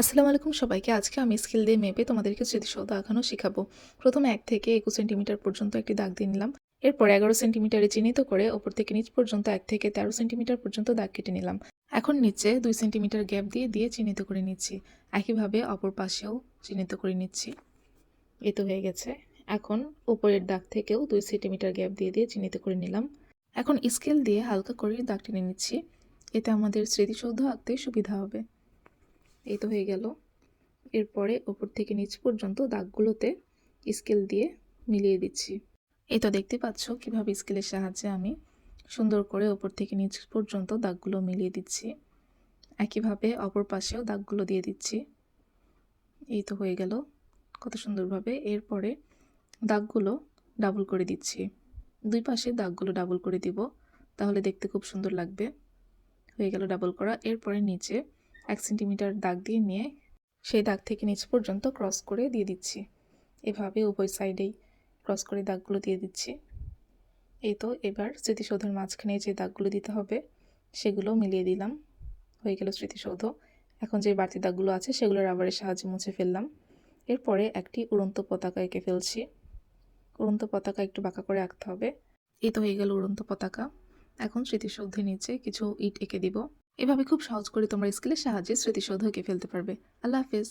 আসসালামু আলাইকুম সবাইকে। আজকে আমি স্কেল দিয়ে মেপে তোমাদেরকে স্মৃতিসৌধ আঁকানো শিখাবো। প্রথমে ১ থেকে ২১ সেন্টিমিটার পর্যন্ত একটি দাগ দিয়ে নিলাম। এরপর ১১ সেন্টিমিটারে চিহ্নিত করে ওপর থেকে নিচ পর্যন্ত ১ থেকে ১৩ সেন্টিমিটার পর্যন্ত দাগ কেটে নিলাম। এখন নিচে ২ সেন্টিমিটার গ্যাপ দিয়ে চিহ্নিত করে নিচ্ছি। একইভাবে অপর পাশেও চিহ্নিত করে নিচ্ছি। এই তো হয়ে গেছে। এখন উপরের দাগ থেকেও ২ সেন্টিমিটার গ্যাপ দিয়ে চিহ্নিত করে নিলাম। এখন স্কেল দিয়ে হালকা করে দাগ টেনে নিচ্ছি। এতে আমাদের স্মৃতিসৌধ আঁকতে সুবিধা হবে। এই তো হয়ে গেল। এরপরে ওপর থেকে নিচ পর্যন্ত দাগগুলোতে স্কেল দিয়ে মিলিয়ে দিচ্ছি। এই তো দেখতে পাচ্ছ কিভাবে স্কেলের সাহায্যে আমি সুন্দর করে ওপর থেকে নিচ পর্যন্ত দাগগুলো মিলিয়ে দিচ্ছি। একইভাবে অপর পাশেও দাগগুলো দিয়ে দিচ্ছি। এই তো হয়ে গেল কত সুন্দরভাবে। এরপরে দাগগুলো ডাবল করে দিচ্ছি। দুই পাশে দাগগুলো ডাবল করে দিব, তাহলে দেখতে খুব সুন্দর লাগবে। হয়ে গেল ডাবল করা। এরপরে নিচে ১ সেন্টিমিটার দাগ দিয়ে নিয়ে সেই দাগ থেকে নিচ পর্যন্ত ক্রস করে দিয়ে দিচ্ছি। এভাবে উভয় সাইডেই ক্রস করে দাগগুলো দিয়ে দিচ্ছি। এই তো এবার স্মৃতিসৌধের মাঝখানে যে দাগগুলো দিতে হবে সেগুলো মিলিয়ে দিলাম। হয়ে গেল স্মৃতিসৌধ। এখন যে বাড়তি দাগগুলো আছে সেগুলো রাবারের সাহায্যে মুছে ফেললাম। এরপরে একটি উড়ন্ত পতাকা এঁকে ফেলছি। উড়ন্ত পতাকা একটু বাঁকা করে আঁকতে হবে। এই তো হয়ে গেল উড়ন্ত পতাকা। এখন স্মৃতিসৌধের নিচে কিছু ইট এঁকে দিব। এভাবে খুব সহজ করে তোমরা স্কেলের সাহায্যে স্মৃতিসৌধ এঁকে ফেলতে পারবে। আল্লাহ হাফেজ।